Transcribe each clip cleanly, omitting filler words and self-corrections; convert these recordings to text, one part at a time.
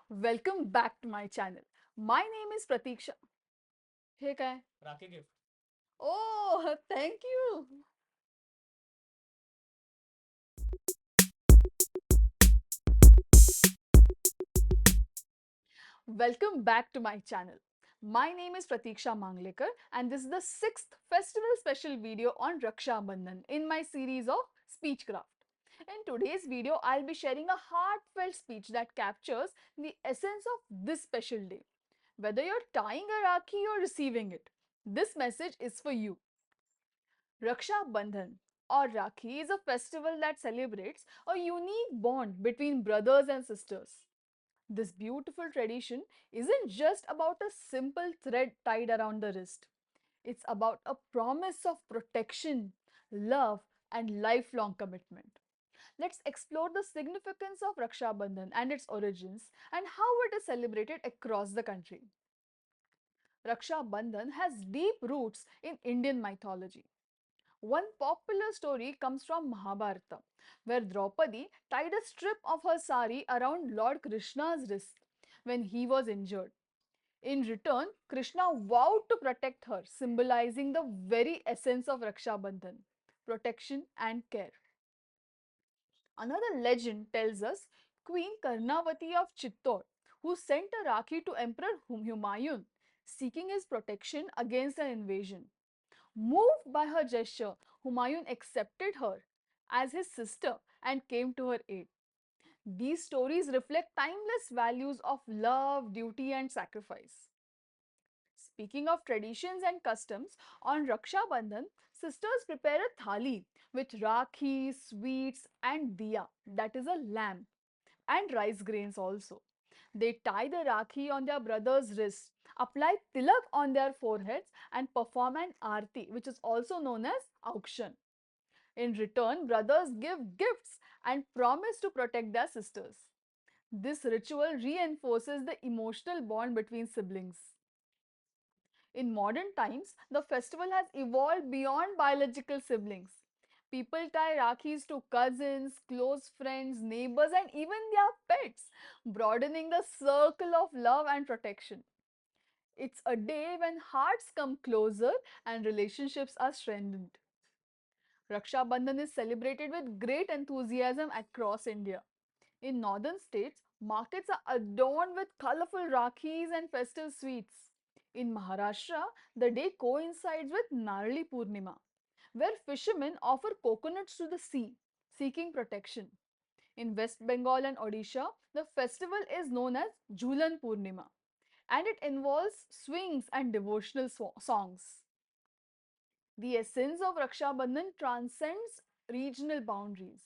Welcome back to my channel. My name is Pratiksha. Hey, काय? Rakhi gift. Oh, thank you. Welcome back to my channel. My name is Pratiksha Manglekar and this is the 6th festival special video on Raksha Bandhan in my series of Speechcraft. In today's video, I'll be sharing a heartfelt speech that captures the essence of this special day. Whether you're tying a Rakhi or receiving it, this message is for you. Raksha Bandhan or Rakhi is a festival that celebrates a unique bond between brothers and sisters. This beautiful tradition isn't just about a simple thread tied around the wrist. It's about a promise of protection, love, and lifelong commitment. Let's explore the significance of Raksha Bandhan and its origins and how it is celebrated across the country. Raksha Bandhan has deep roots in Indian mythology. One popular story comes from Mahabharata, where Draupadi tied a strip of her sari around Lord Krishna's wrist when he was injured. In return, Krishna vowed to protect her, symbolizing the very essence of Raksha Bandhan, protection and care. Another legend tells us Queen Karnavati of Chittor, who sent a Rakhi to Emperor Humayun, seeking his protection against an invasion. Moved by her gesture, Humayun accepted her as his sister and came to her aid. These stories reflect timeless values of love, duty, and sacrifice. Speaking of traditions and customs, on Raksha Bandhan, sisters prepare a thali with rakhi, sweets, and diya, that is a lamb, and rice grains also. They tie the rakhi on their brother's wrist, apply tilak on their foreheads, and perform an aarti, which is also known as auction. In return, brothers give gifts and promise to protect their sisters. This ritual reinforces the emotional bond between siblings. In modern times, the festival has evolved beyond biological siblings. People tie Rakhis to cousins, close friends, neighbors, and even their pets, broadening the circle of love and protection. It's a day when hearts come closer and relationships are strengthened. Raksha Bandhan is celebrated with great enthusiasm across India. In northern states, markets are adorned with colorful rakhis and festive sweets. In Maharashtra, the day coincides with Narli Purnima, where fishermen offer coconuts to the sea, seeking protection. In West Bengal and Odisha, the festival is known as Jhulan Purnima, and it involves swings and devotional songs. The essence of Raksha Bandhan transcends regional boundaries.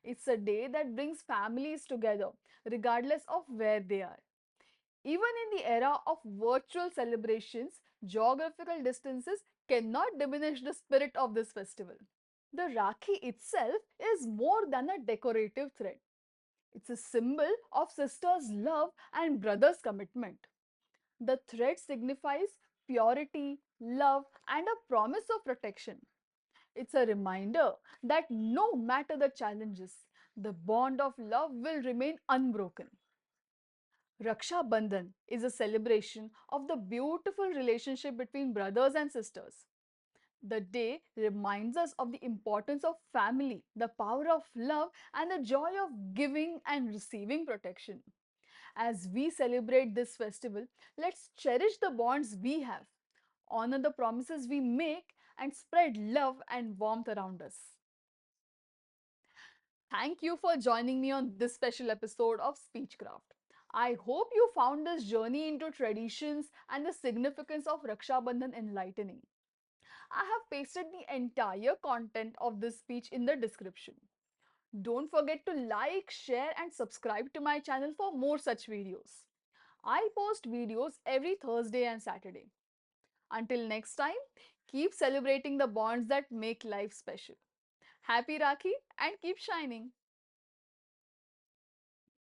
It's a day that brings families together, regardless of where they are. Even in the era of virtual celebrations, geographical distances cannot diminish the spirit of this festival. The Rakhi itself is more than a decorative thread. It's a symbol of sisters' love and brothers' commitment. The thread signifies purity, love, and a promise of protection. It's a reminder that no matter the challenges, the bond of love will remain unbroken. Raksha Bandhan is a celebration of the beautiful relationship between brothers and sisters. The day reminds us of the importance of family, the power of love, and the joy of giving and receiving protection. As we celebrate this festival, let's cherish the bonds we have, honor the promises we make, and spread love and warmth around us. Thank you for joining me on this special episode of Speechcraft. I hope you found this journey into traditions and the significance of Raksha Bandhan enlightening. I have pasted the entire content of this speech in the description. Don't forget to like, share, and subscribe to my channel for more such videos. I post videos every Thursday and Saturday. Until next time, keep celebrating the bonds that make life special. Happy Rakhi and keep shining.